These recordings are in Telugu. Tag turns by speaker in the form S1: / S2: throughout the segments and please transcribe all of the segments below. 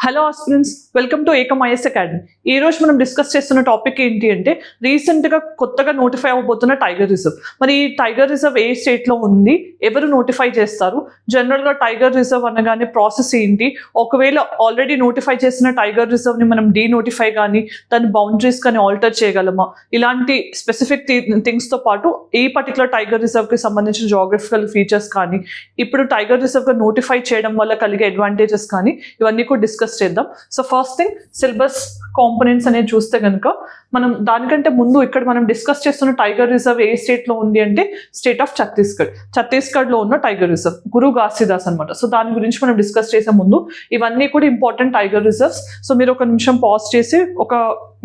S1: Hello aspirants, welcome to Ekam IAS academy. ఈ రోజు మనం డిస్కస్ చేస్తున్న టాపిక్ ఏంటి అంటే రీసెంట్గా కొత్తగా నోటిఫై అవ్వబోతున్న టైగర్ రిజర్వ్. మరి ఈ టైగర్ రిజర్వ్ ఏ స్టేట్లో ఉంది, ఎవరు నోటిఫై చేస్తారు, జనరల్గా టైగర్ రిజర్వ్ అనగానే ప్రాసెస్ ఏంటి, ఒకవేళ ఆల్రెడీ నోటిఫై చేసిన టైగర్ రిజర్వ్ని మనం డీనోటిఫై కానీ దాని బౌండరీస్ కానీ ఆల్టర్ చేయగలమా, ఇలాంటి స్పెసిఫిక్ థింగ్స్తో పాటు ఈ పర్టికులర్ టైగర్ రిజర్వ్కి సంబంధించిన జాగ్రఫికల్ ఫీచర్స్ కానీ ఇప్పుడు టైగర్ రిజర్వ్గా నోటిఫై చేయడం వల్ల కలిగే అడ్వాంటేజెస్ కానీ ఇవన్నీ కూడా డిస్కస్ చేద్దాం. So first thing, syllabus components అనేది చూస్తే కనుక మనం దానికంటే ముందు ఇక్కడ మనం డిస్కస్ చేస్తున్న టైగర్ రిజర్వ్ ఏ స్టేట్లో ఉంది అంటే స్టేట్ ఆఫ్ ఛత్తీస్గఢ్లో ఉన్న టైగర్ రిజర్వ్ గురు ఘాసీదాస్ అనమాట. సో దాని గురించి మనం డిస్కస్ చేసే ముందు ఇవన్నీ కూడా ఇంపార్టెంట్ టైగర్ రిజర్వ్స్. సో మీరు ఒక నిమిషం పాజ్ చేసి ఒక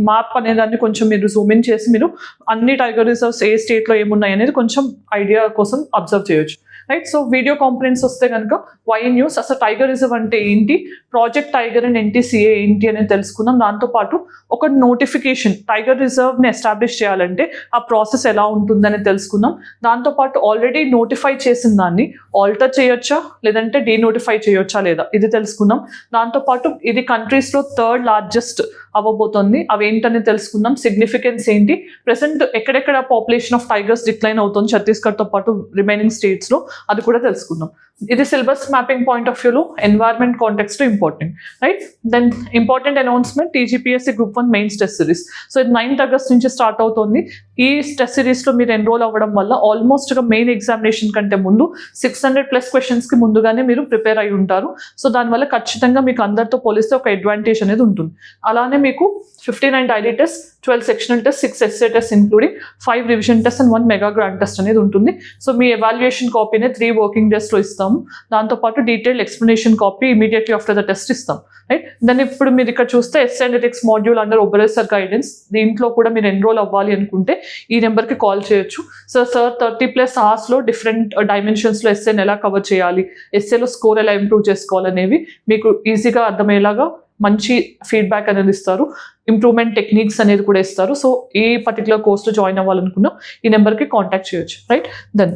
S1: మ్యాప్ అనేదాన్ని కొంచెం మీరు జూమ్ ఇన్ చేసి మీరు అన్ని టైగర్ రిజర్వ్స్ ఏ స్టేట్లో ఏమున్నాయి అనేది కొంచెం ఐడియా కోసం అబ్జర్వ్ చేయొచ్చు. రైట్. సో వీడియో కాంపోనెంట్స్ వస్తే కనుక వై న్యూస్, అసలు టైగర్ రిజర్వ్ అంటే ఏంటి, ప్రాజెక్ట్ టైగర్ అండ్ ఎన్టీసీఏ ఏంటి అనేది తెలుసుకుందాం. దాంతోపాటు ఒక నోటిఫికేషన్ టైగర్ రిజర్వ్ని ఎస్టాబ్లిష్ చేయాలంటే ఆ ప్రాసెస్ ఎలా ఉంటుందని తెలుసుకుందాం. దాంతోపాటు ఆల్రెడీ నోటిఫై చేసిన దాన్ని ఆల్టర్ చేయొచ్చా లేదంటే డీనోటిఫై చేయొచ్చా లేదా ఇది తెలుసుకుందాం. దాంతోపాటు ఇది కంట్రీస్లో థర్డ్ లార్జెస్ట్ అవ్వబోతోంది, అవేంటని తెలుసుకుందాం. సిగ్నిఫికెన్స్ ఏంటి, ప్రెసెంట్ ఎక్కడెక్కడ పాపులేషన్ ఆఫ్ టైగర్స్ డిక్లైన్ అవుతుంది ఛత్తీస్గఢ్తో పాటు రిమైనింగ్ స్టేట్స్లో, అది కూడా తెలుసుకుందాం. ఇది సిలబస్ మ్యాపింగ్ పాయింట్ ఆఫ్ వ్యూలో environment context important. Right. Then important announcement, TGPSC group 1 mains test series. So ఇది 9th ఆగస్ట్ నుంచి స్టార్ట్ అవుతుంది. ఈ టెస్ట్ సిరీస్లో మీరు ఎన్రోల్ అవ్వడం వల్ల ఆల్మోస్ట్గా మెయిన్ ఎగ్జామినేషన్ కంటే ముందు 600+ క్వశ్చన్స్కి ముందుగానే మీరు ప్రిపేర్ అయి ఉంటారు. సో దానివల్ల ఖచ్చితంగా మీకు అందరితో పోలిస్తే ఒక అడ్వాంటేజ్ అనేది ఉంటుంది. అలానే మీకు 59 daily test, 12 sectional test, 6 SA test including 5 revision test and 1 mega grand test అనేది ఉంటుంది. సో మీ ఎవాల్యుయేషన్ కాపీనే 3 వర్కింగ్ డేస్లో ఇస్తాము. దాంతోపాటు detail explanation copy immediately after the test ఇస్తాం. రైట్. దాన్ని ఇప్పుడు మీరు ఇక్కడ చూస్తే SA and ethics module under observer guidance, దీంట్లో కూడా మీరు ఎన్రోల్ అవ్వాలి అనుకుంటే ఈ నెంబర్కి కాల్ చేయొచ్చు. సో సార్ 30+ అవర్స్లో డిఫరెంట్ డైమెన్షన్స్లో ఎస్ఏని ఎలా కవర్ చేయాలి, ఎస్ఏలో స్కోర్ ఎలా ఇంప్రూవ్ చేసుకోవాలనేవి మీకు ఈజీగా అర్థమయ్యేలాగా మంచి ఫీడ్బ్యాక్ అనేది ఇస్తారు. ఇంప్రూవ్మెంట్ టెక్నిక్స్ అనేది కూడా ఇస్తారు. సో ఈ పర్టికులర్ కోర్స్లో జాయిన్ అవ్వాలనుకున్నా ఈ నెంబర్కి కాంటాక్ట్ చేయొచ్చు. రైట్. దెన్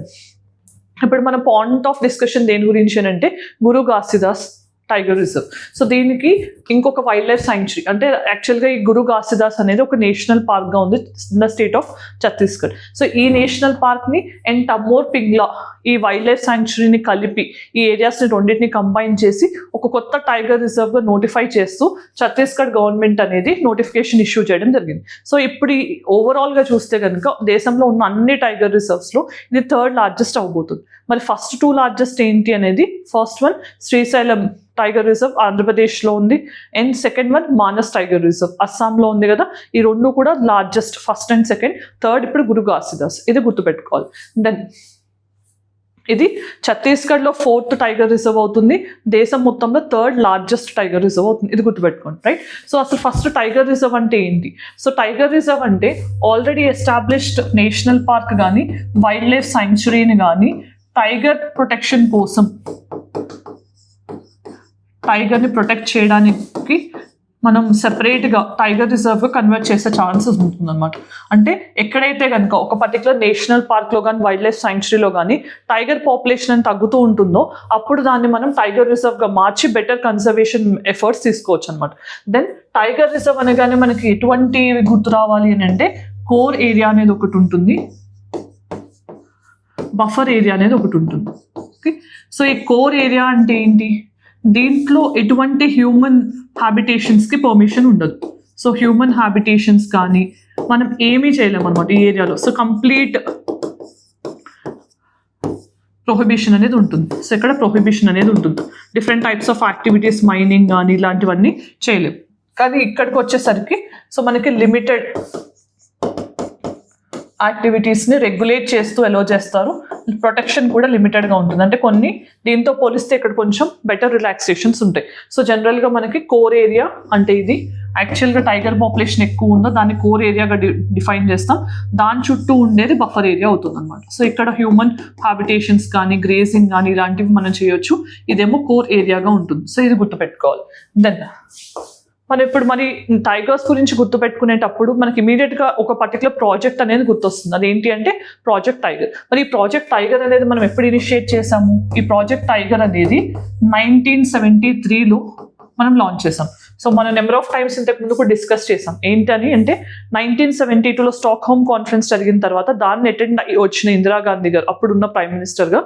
S1: ఇప్పుడు మన పాయింట్ ఆఫ్ డిస్కషన్ దేని గురించి అంటే గురు ఘాసీదాస్ టైగర్ రిజర్వ్. సో దీనికి ఇంకొక వైల్డ్ లైఫ్ సాంక్చురీ, అంటే యాక్చువల్గా ఈ గురు ఘాసీదాస్ అనేది ఒక నేషనల్ పార్క్గా ఉంది in the state of Chhattisgarh. So ఈ నేషనల్ పార్క్ని అండ్ టమ్మోర్ పింగ్లా ఈ వైల్డ్ లైఫ్ సాంక్చురీని కలిపి ఈ ఏరియాస్ని రెండింటిని కంబైన్ చేసి ఒక కొత్త టైగర్ రిజర్వ్గా నోటిఫై చేస్తూ ఛత్తీస్గఢ్ గవర్నమెంట్ అనేది నోటిఫికేషన్ ఇష్యూ చేయడం జరిగింది. సో ఇప్పుడు ఓవరాల్గా చూస్తే కనుక దేశంలో ఉన్న అన్ని టైగర్ రిజర్వ్స్లో ఇది థర్డ్ లార్జెస్ట్ అవబోతుంది. మరి ఫస్ట్ 2 లార్జెస్ట్ ఏంటి అనేది, first one Srisailam tiger reserve ఆంధ్రప్రదేశ్లో ఉంది, and second one Manas tiger reserve అస్సాంలో ఉంది కదా. ఈ రెండు కూడా largest, first and second. Third ఇప్పుడు గురు ఘాసీదాస్, ఇది గుర్తుపెట్టుకోవాలి. దెన్ ఇది ఛత్తీస్గఢ్లో 4th టైగర్ రిజర్వ్ అవుతుంది, దేశం మొత్తంలో థర్డ్ లార్జెస్ట్ టైగర్ రిజర్వ్ అవుతుంది, ఇది గుర్తుపెట్టుకోండి. రైట్. సో అసలు ఫస్ట్ టైగర్ రిజర్వ్ అంటే ఏంటి? సో టైగర్ రిజర్వ్ అంటే ఆల్రెడీ ఎస్టాబ్లిష్డ్ నేషనల్ పార్క్ కానీ వైల్డ్ లైఫ్ సాంక్చురీని కానీ టైగర్ ప్రొటెక్షన్ కోసం, టైగర్ని ప్రొటెక్ట్ చేయడానికి మనం సెపరేట్గా టైగర్ రిజర్వ్గా కన్వర్ట్ చేసే ఛాన్సెస్ ఉంటుందన్నమాట. అంటే ఎక్కడైతే కనుక ఒక పర్టికులర్ నేషనల్ పార్క్లో కానీ వైల్డ్ లైఫ్ సాంక్చురీలో కానీ టైగర్ పాపులేషన్ అని తగ్గుతూ ఉంటుందో అప్పుడు దాన్ని మనం టైగర్ రిజర్వ్గా మార్చి బెటర్ కన్జర్వేషన్ ఎఫర్ట్స్ తీసుకోవచ్చు అనమాట. దెన్ టైగర్ రిజర్వ్ అనగానే మనకి ఎటువంటి గుర్తు రావాలి అని అంటే కోర్ ఏరియా అనేది ఒకటి ఉంటుంది, బఫర్ ఏరియా అనేది ఒకటి ఉంటుంది. ఓకే. సో ఈ కోర్ ఏరియా అంటే ఏంటి, దీంట్లో ఎటువంటి హ్యూమన్ హ్యాబిటేషన్స్కి పర్మిషన్ ఉండదు. సో హ్యూమన్ హ్యాబిటేషన్స్ కానీ మనం ఏమీ చేయలేము అనమాట ఈ ఏరియాలో. సో కంప్లీట్ ప్రొహిబిషన్ అనేది ఉంటుంది. సో ఇక్కడ ప్రొహిబిషన్ అనేది ఉంటుంది. Different types of activities, mining కానీ ఇలాంటివన్నీ చేయలేము. కానీ ఇక్కడికి వచ్చేసరికి సో మనకి లిమిటెడ్ యాక్టివిటీస్ని రెగ్యులేట్ చేస్తూ అలో చేస్తారు. ప్రొటెక్షన్ కూడా లిమిటెడ్గా ఉంటుంది. అంటే కొన్ని దీంతో పోలిస్తే ఇక్కడ కొంచెం బెటర్ రిలాక్సేషన్స్ ఉంటాయి. సో జనరల్గా మనకి కోర్ ఏరియా అంటే ఇది యాక్చువల్గా టైగర్ పాపులేషన్ ఎక్కువ ఉందో దాన్ని కోర్ ఏరియాగా డిఫైన్ చేస్తాం. దాని చుట్టూ ఉండేది బఫర్ ఏరియా అవుతుంది అనమాట. సో ఇక్కడ హ్యూమన్ హ్యాబిటేషన్స్ కానీ గ్రేజింగ్ కానీ ఇలాంటివి మనం చేయొచ్చు. ఇదేమో కోర్ ఏరియాగా ఉంటుంది. సో ఇది గుర్తుపెట్టుకోవాలి. దెన్ మనం ఇప్పుడు మరి టైగర్స్ గురించి గుర్తుపెట్టుకునేటప్పుడు మనకి ఇమీడియట్గా ఒక పర్టికులర్ ప్రాజెక్ట్ అనేది గుర్తొస్తుంది. అదేంటి అంటే ప్రాజెక్ట్ టైగర్. మరి ఈ ప్రాజెక్ట్ టైగర్ అనేది మనం ఎప్పుడు ఇనిషియేట్ చేసాము? ఈ ప్రాజెక్ట్ టైగర్ అనేది 1973లో మనం లాంచ్ చేసాం. సో మన నెంబర్ ఆఫ్ టైమ్స్ ఇంతకు ముందు కూడా డిస్కస్ చేసాం. ఏంటని అంటే 1972లో స్టాక్ హోమ్ కాన్ఫరెన్స్ జరిగిన తర్వాత దాన్ని అటెండ్ వచ్చిన ఇందిరాగాంధీ గారు అప్పుడున్న ప్రైమ్ మినిస్టర్గా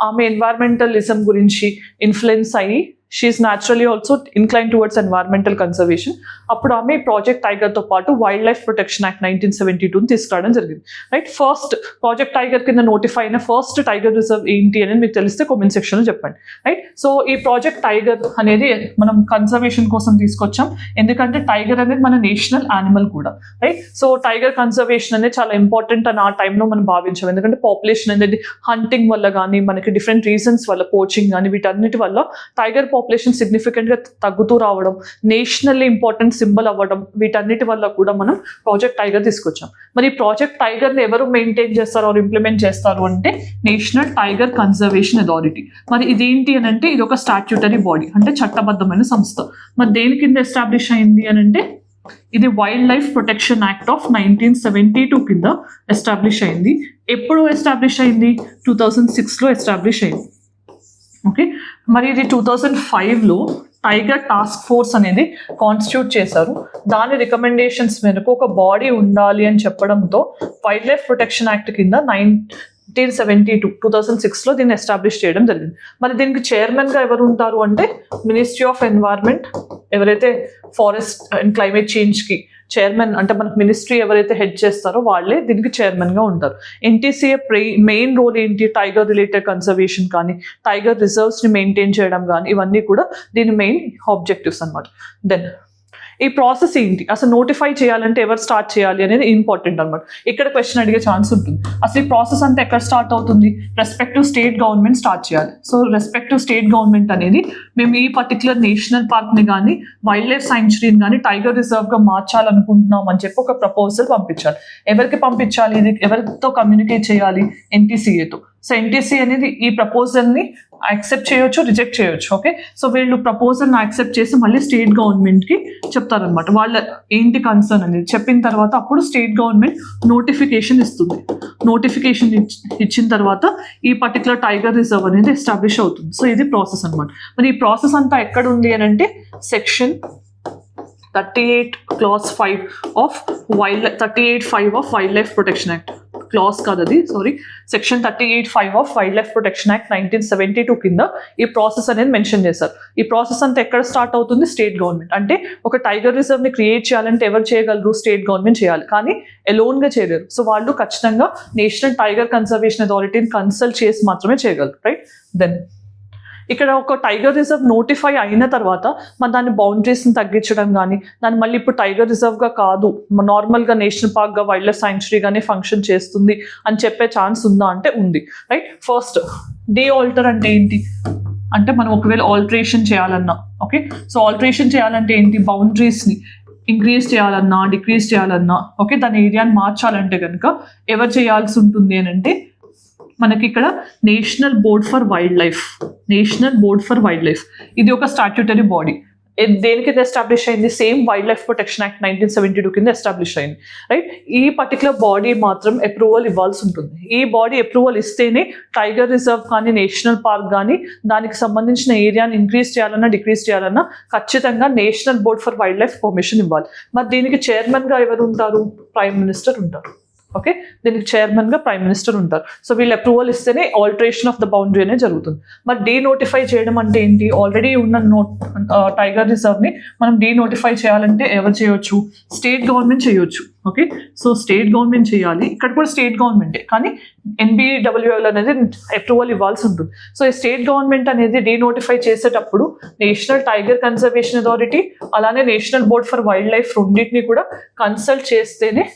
S1: ఆమె ఎన్వైర్మెంటలిజం గురించి ఇన్ఫ్లుయెన్స్ అయ్యి she is naturally also incline towards environmental conservation. అప్పుడు ఆమె ప్రాజెక్ట్ టైగర్తో పాటు వైల్డ్ లైఫ్ ప్రొటెక్షన్ యాక్ట్ 1972 తీసుకురావడం జరిగింది. రైట్, ఫస్ట్ ప్రాజెక్ట్ టైగర్ కింద నోటిఫై అయిన ఫస్ట్ టైగర్ రిజర్వ్ ఏంటి అనేది మీకు తెలిస్తే కామెంట్ సెక్షన్లో చెప్పండి. రైట్, సో ఈ ప్రాజెక్ట్ టైగర్ అనేది మనం కన్సర్వేషన్ కోసం తీసుకొచ్చాం, ఎందుకంటే టైగర్ అనేది మన నేషనల్ యానిమల్ కూడా. రైట్, సో టైగర్ కన్సర్వేషన్ అనేది చాలా ఇంపార్టెంట్ అని ఆ టైంలో మనం భావించాం, ఎందుకంటే పాపులేషన్ అనేది హంటింగ్ వల్ల కానీ మనకి డిఫరెంట్ రీజన్స్ వల్ల పోచింగ్ కానీ వీటన్నిటి వల్ల టైగర్ పాపులేషన్ సిగ్నిఫికెంట్గా తగ్గుతూ రావడం, నేషనల్లీ ఇంపార్టెంట్ సింబల్ అవ్వడం, వీటన్నిటి వల్ల కూడా మనం ప్రాజెక్ట్ టైగర్ తీసుకొచ్చాం. మరి ఈ ప్రాజెక్ట్ టైగర్ని ఎవరు మెయింటైన్ చేస్తారు ఆర్ ఇంప్లిమెంట్ చేస్తారు అంటే నేషనల్ టైగర్ కన్జర్వేషన్ అథారిటీ. మరి ఇదేంటి అని అంటే ఇది ఒక స్టాట్యూటరీ బాడీ, అంటే చట్టబద్ధమైన సంస్థ. మరి దేని కింద ఎస్టాబ్లిష్ అయింది అని అంటే ఇది wild life protection act of 1972 కింద ఎస్టాబ్లిష్ అయింది. ఎప్పుడు ఎస్టాబ్లిష్ అయింది? 2006లో ఎస్టాబ్లిష్ అయింది. ఓకే, మరి ఇది 2005లో టైగర్ టాస్క్ ఫోర్స్ అనేది కాన్స్టిట్యూట్ చేశారు. దాని రికమెండేషన్స్ మేరకు ఒక బాడీ ఉండాలి అని చెప్పడంతో వైల్డ్ లైఫ్ ప్రొటెక్షన్ యాక్ట్ కింద 2006లో దీన్ని ఎస్టాబ్లిష్ చేయడం జరిగింది. మరి దీనికి చైర్మన్గా ఎవరు ఉంటారు అంటే మినిస్ట్రీ ఆఫ్ ఎన్వైర్న్మెంట్, ఎవరైతే ఫారెస్ట్ అండ్ క్లైమేట్ చేంజ్కి చైర్మన్ అంటే మనకు మినిస్ట్రీ ఎవరైతే హెడ్ చేస్తారో వాళ్ళే దీనికి చైర్మన్గా ఉంటారు. ఎన్టీసీఏ మెయిన్ రోల్ ఏంటి? టైగర్ రిలేటెడ్ కన్సర్వేషన్ కానీ టైగర్ రిజర్వ్స్ని మెయింటైన్ చేయడం కానీ ఇవన్నీ కూడా దీని మెయిన్ ఆబ్జెక్టివ్స్ అన్నమాట. దెన్ ఈ ప్రాసెస్ ఏంటి, అసలు నోటిఫై చేయాలంటే ఎవరు స్టార్ట్ చేయాలి అనేది ఇంపార్టెంట్ అనమాట. ఇక్కడ క్వశ్చన్ అడిగే ఛాన్స్ ఉంటుంది. అసలు ఈ ప్రాసెస్ అంతా ఎక్కడ స్టార్ట్ అవుతుంది? రెస్పెక్టివ్ స్టేట్ గవర్నమెంట్ స్టార్ట్ చేయాలి. సో రెస్పెక్టివ్ స్టేట్ గవర్నమెంట్ అనేది మేము ఈ పర్టికులర్ నేషనల్ పార్క్ని కానీ వైల్డ్ లైఫ్ సాంక్చురీని కానీ టైగర్ రిజర్వ్గా మార్చాలనుకుంటున్నాం అని చెప్పి ఒక ప్రపోజల్ పంపించాలి. ఎవరికి పంపించాలి? ఇది ఎవరితో కమ్యూనికేట్ చేయాలి? ఎన్టీసీఏతో. సో ఎన్టీసీ అనేది ఈ ప్రపోజల్ని యాక్సెప్ట్ చేయొచ్చు, రిజెక్ట్ చేయొచ్చు. ఓకే, సో వీళ్ళు ప్రపోజల్ని యాక్సెప్ట్ చేసి మళ్ళీ స్టేట్ గవర్నమెంట్కి చెప్తారనమాట వాళ్ళ ఏంటి కన్సర్న్ అనేది. చెప్పిన తర్వాత అప్పుడు స్టేట్ గవర్నమెంట్ నోటిఫికేషన్ ఇస్తుంది. నోటిఫికేషన్ ఇచ్చిన తర్వాత ఈ పర్టికులర్ టైగర్ రిజర్వ్ అనేది ఎస్టాబ్లిష్ అవుతుంది. సో ఇది ప్రాసెస్ అనమాట. మరి ఈ ప్రాసెస్ అంతా ఎక్కడ ఉంది అని అంటే section 38 clause 5 of 38(5) of wild life protection act. Class కాదు అది, sorry, section 38(5) of wild life protection act 1972 కింద ఈ ప్రాసెస్ అనేది మెన్షన్ చేశారు. ఈ ప్రాసెస్ అంతా ఎక్కడ స్టార్ట్ అవుతుంది? State government. అంటే ఒక టైగర్ రిజర్వ్ని క్రియేట్ చేయాలంటే ఎవరు చేయగలరు? స్టేట్ గవర్నమెంట్ చేయాలి, కానీ ఎలోన్గా చేయలేరు. సో వాళ్ళు ఖచ్చితంగా నేషనల్ టైగర్ కన్సర్వేషన్ అథారిటీని కన్సల్ట్ చేసి మాత్రమే చేయగలరు. రైట్, దెన్ ఇక్కడ ఒక టైగర్ రిజర్వ్ నోటిఫై అయిన తర్వాత మన దాని బౌండరీస్ని తగ్గించడం కానీ దాన్ని మళ్ళీ ఇప్పుడు టైగర్ రిజర్వ్గా కాదు నార్మల్గా నేషనల్ పార్క్గా వైల్డ్ లైఫ్ సాంక్చురీగానే ఫంక్షన్ చేస్తుంది అని చెప్పే ఛాన్స్ ఉందా అంటే ఉంది. రైట్, ఫస్ట్ డే ఆల్టర్ అంటే ఏంటి అంటే మనం ఒకవేళ ఆల్టరేషన్ చేయాలన్నా, ఓకే, సో ఆల్టరేషన్ చేయాలంటే ఏంటి? బౌండరీస్ని ఇంక్రీజ్ చేయాలన్నా డిక్రీజ్ చేయాలన్నా, ఓకే, దాని ఏరియాని మార్చాలంటే కనుక ఎవరు చేయాల్సి ఉంటుంది అని అంటే మనకి ఇక్కడ national board for wild life. National board for wild life ఇది ఒక స్టాట్యూటరీ బాడీ. దేనికి ఎస్టాబ్లిష్ అయింది? Same wild life protection act 1972 కింద ఎస్టాబ్లిష్ అయింది. రైట్, ఈ పర్టికులర్ బాడీ మాత్రం అప్రూవల్ ఇవ్వాల్సి ఉంటుంది. ఈ బాడీ అప్రూవల్ ఇస్తేనే టైగర్ రిజర్వ్ కానీ నేషనల్ పార్క్ కానీ దానికి సంబంధించిన ఏరియాని ఇంక్రీజ్ చేయాలన్నా డిక్రీజ్ చేయాలన్నా ఖచ్చితంగా national board for wild life permission ఇవ్వాలి. మరి దీనికి చైర్మన్గా ఎవరు ఉంటారు? ప్రైమ్ మినిస్టర్ ఉంటారు. ఓకే, దీనికి చైర్మన్గా ప్రైమ్ మినిస్టర్ ఉంటారు. సో వీళ్ళు అప్రూవల్ ఇస్తేనే ఆల్టరేషన్ ఆఫ్ ద బౌండరీ అనేది జరుగుతుంది. మరి డీనోటిఫై చేయడం అంటే ఏంటి? ఆల్రెడీ ఉన్న టైగర్ రిజర్వ్ని మనం డీనోటిఫై చేయాలంటే ఎవరు చేయొచ్చు? స్టేట్ గవర్నమెంట్ చేయొచ్చు. ఓకే, సో స్టేట్ గవర్నమెంట్ చేయాలి. ఇక్కడ కూడా స్టేట్ గవర్నమెంటే, కానీ NBWL అనేది అప్రూవల్ ఇవ్వాల్సి ఉంటుంది. సో ఈ స్టేట్ గవర్నమెంట్ అనేది డీనోటిఫై చేసేటప్పుడు నేషనల్ టైగర్ కన్జర్వేషన్ అథారిటీ అలానే national board for wild life రెండింటిని కూడా కన్సల్ట్ చేస్తేనే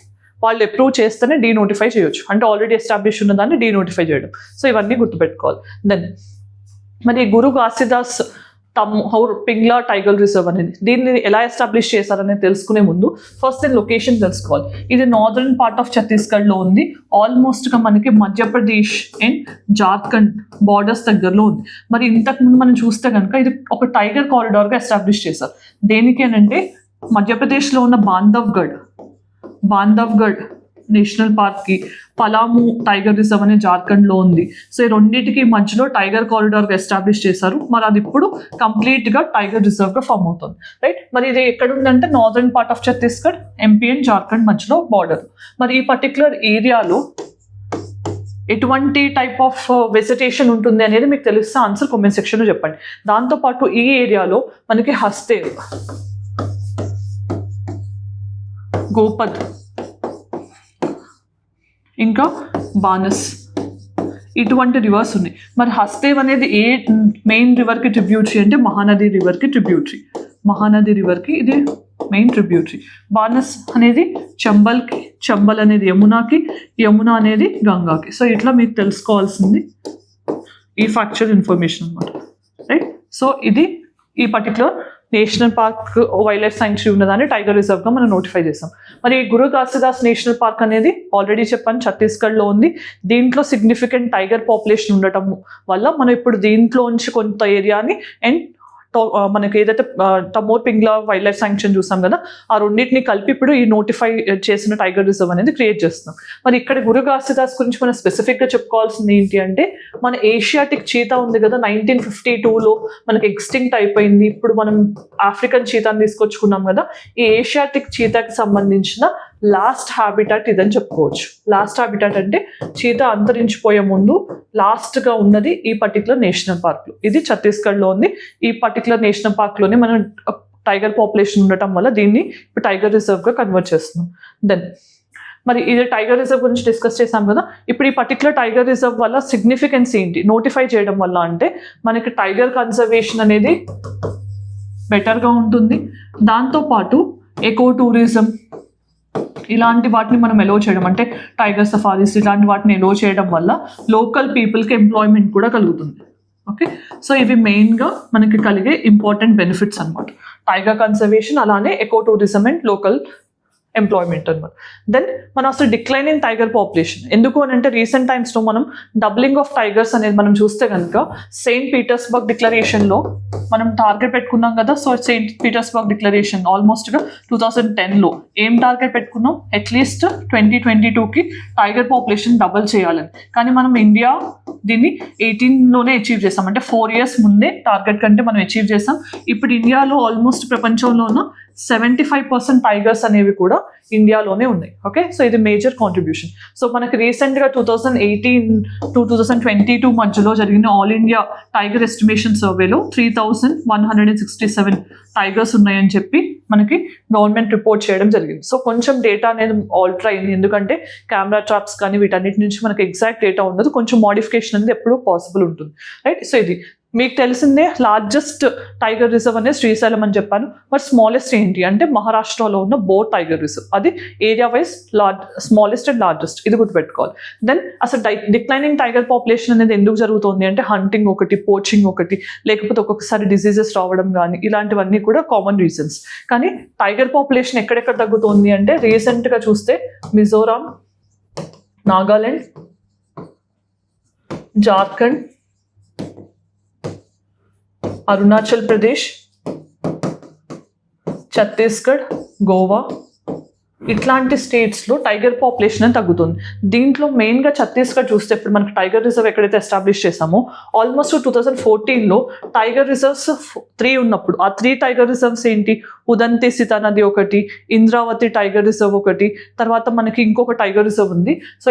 S1: వాళ్ళు అప్రూవ్ చేస్తేనే డీనోటిఫై చేయొచ్చు. అంటే ఆల్రెడీ ఎస్టాబ్లిష్ ఉన్న దాన్ని డీనోటిఫై చేయడం. సో ఇవన్నీ గుర్తుపెట్టుకోవాలి. దెన్ మరి గురు ఘాసిదాస్ పింగ్లా టైగర్ రిజర్వ్ అనేది దీన్ని ఎలా ఎస్టాబ్లిష్ చేశారనేది తెలుసుకునే ముందు ఫస్ట్ దీని లొకేషన్ తెలుసుకోవాలి. ఇది నార్దర్న్ పార్ట్ ఆఫ్ ఛత్తీస్గఢ్లో ఉంది. ఆల్మోస్ట్గా మనకి మధ్యప్రదేశ్ అండ్ జార్ఖండ్ బార్డర్స్ దగ్గరలో ఉంది. మరి ఇంతకుముందు మనం చూస్తే కనుక ఇది ఒక టైగర్ కారిడార్గా ఎస్టాబ్లిష్ చేశారు. దేనికి అని అంటే మధ్యప్రదేశ్లో ఉన్న బాంధవ్గఢ్ నేషనల్ పార్క్కి, పలాము టైగర్ రిజర్వ్ అనే జార్ఖండ్లో ఉంది. సో ఈ రెండింటికి మధ్యలో టైగర్ కారిడార్ ఎస్టాబ్లిష్ చేశారు. మరి అది ఇప్పుడు కంప్లీట్గా టైగర్ రిజర్వ్గా ఫామ్ అవుతుంది, రైట్. మరి ఇది ఎక్కడ ఉందంటే northern part of Chhattisgarh, MP and Jharkhand మధ్యలో బార్డర్. మరి ఈ పర్టికులర్ ఏరియాలో ఎటువంటి టైప్ ఆఫ్ వెజిటేషన్ ఉంటుంది అనేది మీకు తెలిస్తే ఆన్సర్ కామెంట్ సెక్షన్లో చెప్పండి. దాంతోపాటు ఈ ఏరియాలో మనకి హస్తేవ్, గోపద్, ఇంకా బానస్ ఇటువంటి రివర్స్ ఉన్నాయి. మరి హస్తేవ్ అనేది ఏ మెయిన్ రివర్కి ట్రిబ్యూటరీ అంటే మహానది రివర్కి ట్రిబ్యూటరీ. మహానది రివర్కి ఇది మెయిన్ ట్రిబ్యూటరీ. బానస్ అనేది చంబల్కి, చంబల్ అనేది యమునాకి, యమున అనేది గంగాకి. సో ఇట్లా మీకు తెలుసుకోవాల్సింది ఈ ఫ్యాక్చువల్ ఇన్ఫర్మేషన్ అనమాట, రైట్. సో ఇది ఈ particular national park wild life sanctuary ఉన్నదాన్ని టైగర్ రిజర్వ్గా మనం నోటిఫై చేసాం. మరి గురు ఘాసిదాస్ నేషనల్ పార్క్ అనేది ఆల్రెడీ చెప్పాను ఛత్తీస్గఢ్లో ఉంది. దీంట్లో సిగ్నిఫికెంట్ టైగర్ పాపులేషన్ ఉండటం వల్ల మనం ఇప్పుడు దీంట్లోంచి కొంత ఏరియాని అండ్ మనకి ఏదైతే Tamor Pingla wild life sanctuary చూసాం కదా, ఆ రెండింటిని కలిపి ఇప్పుడు ఈ నోటిఫై చేసిన టైగర్ రిజర్వ్ అనేది క్రియేట్ చేస్తున్నాం. మరి ఇక్కడ గురు ఘాసిదాస్ గురించి మనం స్పెసిఫిక్గా చెప్పుకోవాల్సింది ఏంటి అంటే, మన ఏషియాటిక్ చీతా ఉంది కదా 1952లో మనకి ఎక్స్టింక్ట్ అయిపోయింది. ఇప్పుడు మనం ఆఫ్రికన్ చీతాని తీసుకొచ్చుకున్నాం కదా, ఈ ఏషియాటిక్ చీతాకి సంబంధించిన లాస్ట్ హ్యాబిటాట్ ఇదని చెప్పుకోవచ్చు. లాస్ట్ హ్యాబిటాట్ అంటే చీతా అంతరించిపోయే ముందు లాస్ట్గా ఉన్నది ఈ పర్టికులర్ నేషనల్ పార్క్లో. ఇది ఛత్తీస్గఢ్లో ఉంది. ఈ పర్టికులర్ నేషనల్ పార్క్లోనే మనం టైగర్ పాపులేషన్ ఉండటం వల్ల దీన్ని ఇప్పుడు టైగర్ రిజర్వ్గా కన్వర్ట్ చేస్తున్నాం. దెన్ మరి ఇది టైగర్ రిజర్వ్ గురించి డిస్కస్ చేసాం కదా. ఇప్పుడు ఈ పర్టికులర్ టైగర్ రిజర్వ్ వల్ల సిగ్నిఫికెన్స్ ఏంటి, నోటిఫై చేయడం వల్ల అంటే మనకి టైగర్ కన్జర్వేషన్ అనేది బెటర్గా ఉంటుంది. దాంతోపాటు ఎకో టూరిజం ఇలాంటి వాటిని మనం ఎలో చేయడం అంటే టైగర్ సఫారీస్ ఇలాంటి వాటిని ఎలో చేయడం వల్ల లోకల్ పీపుల్కి ఎంప్లాయ్మెంట్ కూడా కలుగుతుంది. ఓకే, సో ఇవి మెయిన్గా మనకి కలిగే ఇంపార్టెంట్ బెనిఫిట్స్ అనమాట. టైగర్ కన్సర్వేషన్, అలానే eco tourism and local employment అనమాట. దెన్ మనం అసలు డిక్లైనింగ్ టైగర్ పాపులేషన్ ఎందుకు అని అంటే, రీసెంట్ టైమ్స్లో మనం డబ్లింగ్ ఆఫ్ టైగర్స్ అనేది మనం చూస్తే కనుక సెయింట్ పీటర్స్బర్గ్ డిక్లరేషన్లో మనం టార్గెట్ పెట్టుకున్నాం కదా. సో సెయింట్ పీటర్స్బర్గ్ డిక్లరేషన్ ఆల్మోస్ట్గా 2010లో ఏం టార్గెట్ పెట్టుకున్నాం, అట్లీస్ట్ 2022కి టైగర్ పాపులేషన్ డబల్ చేయాలని. కానీ మనం ఇండియా దీన్ని 18లోనే అచీవ్ చేసాం, అంటే 4 years ముందే టార్గెట్ కంటే మనం అచీవ్ చేసాం. ఇప్పుడు ఇండియాలో ఆల్మోస్ట్ ప్రపంచంలో ఉన్న 75% టైగర్స్ అనేవి కూడా ఇండియాలోనే ఉన్నాయి. ఓకే, సో ఇది మేజర్ కాంట్రిబ్యూషన్. సో మనకి రీసెంట్గా 2018 to 2022 మధ్యలో జరిగిన ఆల్ ఇండియా టైగర్ ఎస్టిమేషన్ సర్వేలో 3167 టైగర్స్ ఉన్నాయని చెప్పి మనకి గవర్నమెంట్ రిపోర్ట్ చేయడం జరిగింది. సో కొంచెం డేటా అనేది ఆల్టర్ అయింది, ఎందుకంటే కెమెరా ట్రాప్స్ కానీ వీటన్నిటి నుంచి మనకి ఎగ్జాక్ట్ డేటా ఉండదు, కొంచెం మోడిఫికేషన్ అనేది ఎప్పుడూ పాసిబుల్ ఉంటుంది, రైట్. సో ఇది మీకు తెలిసిందే లార్జెస్ట్ టైగర్ రిజర్వ్ అనేది శ్రీశైలం అని చెప్పాను. మరి స్మాలెస్ట్ ఏంటి అంటే మహారాష్ట్రలో ఉన్న బోర్ టైగర్ రిజర్వ్, అది area wise smallest and largest, ఇది గుర్తుపెట్టుకోవాలి. దెన్ అసలు డిక్లైనింగ్ టైగర్ పాపులేషన్ అనేది ఎందుకు జరుగుతుంది అంటే, హంటింగ్ ఒకటి, పోచింగ్ ఒకటి, లేకపోతే ఒక్కొక్కసారి డిసీజెస్ రావడం కానీ ఇలాంటివన్నీ కూడా కామన్ రీజన్స్. కానీ టైగర్ పాపులేషన్ ఎక్కడెక్కడ తగ్గుతుంది అంటే, రీసెంట్గా చూస్తే మిజోరాం, నాగాలాండ్, జార్ఖండ్, అరుణాచల్ ప్రదేశ్, ఛత్తీస్గఢ్, గోవా ఇట్లాంటి స్టేట్స్లో టైగర్ పాపులేషన్ అని తగ్గుతుంది. దీంట్లో మెయిన్గా ఛత్తీస్గఢ్ చూస్తే ఇప్పుడు మనకి టైగర్ రిజర్వ్ ఎక్కడైతే ఎస్టాబ్లిష్ చేసామో ఆల్మోస్ట్ 2014లో టైగర్ రిజర్వ్స్ 3 ఉన్నప్పుడు ఆ 3 టైగర్ రిజర్వ్స్ ఏంటి, ఉదంతి సీతా నది ఒకటి, ఇంద్రావతి టైగర్ రిజర్వ్ ఒకటి, తర్వాత మనకి ఇంకొక టైగర్ రిజర్వ్ ఉంది. సో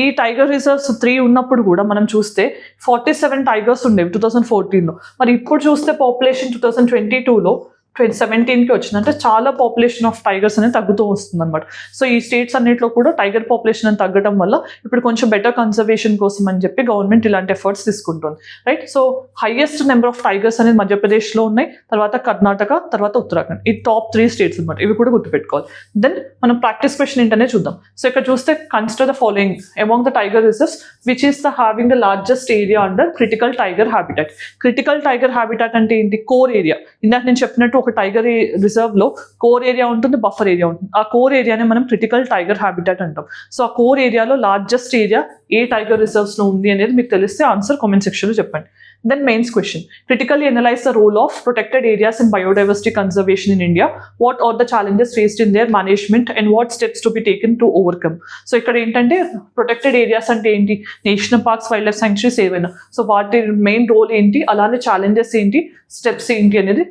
S1: ఈ టైగర్ రిజర్వ్స్ 3 ఉన్నప్పుడు కూడా మనం చూస్తే 47 టైగర్స్ ఉండేవి 2014లో. మరి ఇప్పుడు చూస్తే పాపులేషన్ 2022లో 2017కి వచ్చింది, అంటే చాలా పాపులేషన్ ఆఫ్ టైగర్స్ అనేది తగ్గుతూ వస్తుంది అనమాట. సో ఈ స్టేట్స్ అన్నింటిలో కూడా టైగర్ పాపులేషన్ అని తగ్గడం వల్ల ఇప్పుడు కొంచెం బెటర్ కన్జర్వేషన్ కోసం అని చెప్పి గవర్నమెంట్ ఇలాంటి ఎఫర్ట్స్ తీసుకుంటుంది, right. So highest number of tigers అనేది మధ్యప్రదేశ్లో ఉన్నాయి, తర్వాత కర్ణాటక, తర్వాత ఉత్తరాఖండ్. ఈ టాప్ 3 స్టేట్స్ అనమాట, ఇవి కూడా గుర్తుపెట్టుకోవాలి. దెన్ మనం ప్రాక్టీస్ క్వశ్చన్ ఏంటనే చూద్దాం. సో ఇక్కడ చూస్తే consider the following among the tiger reserves which is the having the largest area under critical tiger habitat. Critical tiger habitat అంటే ఏంటి, కోర్ ఏరియా. ఇందాక నేను చెప్పినట్టు ఒక టైగర్ రిజర్వ్ లో కోర్ ఏరియా ఉంటుంది, బఫర్ ఏరియా ఉంటుంది. ఆ కోర్ ఏరియానే మనం క్రిటికల్ టైగర్ హ్యాబిటాట్ అంటాం. సో ఆ కోర్ ఏరియాలో లార్జెస్ట్ ఏరియా ఏ టైగర్ రిజర్వ్స్ లో ఉంది అనేది మీకు తెలిస్తే ఆన్సర్ కామెంట్ సెక్షన్ లో చెప్పండి. Then mains question, critically analyze the role of protected areas in biodiversity conservation in India. What are the challenges faced in their management and what steps to be taken to overcome? So ఇక్కడ ఏంటంటే ప్రొటెక్టెడ్ ఏరియాస్ అంటే ఏంటి, national parks, wild life sanctuaries ఏవైనా, సో వాటి మెయిన్ రోల్ ఏంటి, అలానే ఛాలెంజెస్ ఏంటి, స్టెప్స్ ఏంటి అనేది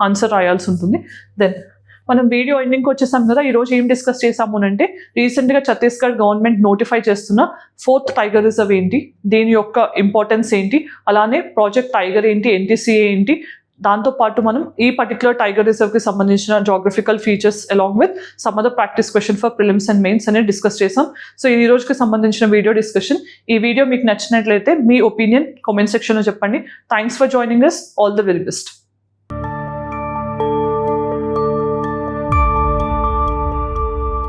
S1: ఆన్సర్ రాయాల్సి ఉంటుంది. దెన్ మనం వీడియో ఎండింగ్కి వచ్చేసాం కదా. ఈరోజు ఏం డిస్కస్ చేసాము అంటే రీసెంట్గా ఛత్తీస్గఢ్ గవర్నమెంట్ నోటిఫై చేస్తున్న 4th టైగర్ రిజర్వ్ ఏంటి, దీని యొక్క ఇంపార్టెన్స్ ఏంటి, అలానే ప్రాజెక్ట్ టైగర్ ఏంటి, NTCA ఏంటి, దాంతోపాటు మనం ఈ పర్టికులర్ టైగర్ రిజర్వ్కి సంబంధించిన geographical features along with some other practice question for prelims and mains అనేది డిస్కస్ చేసాం. సో ఈ రోజుకి సంబంధించిన వీడియో డిస్కషన్. ఈ వీడియో మీకు నచ్చినట్లయితే మీ ఒపీనియన్ కామెంట్ సెక్షన్లో చెప్పండి. Thanks for joining us. All the very best.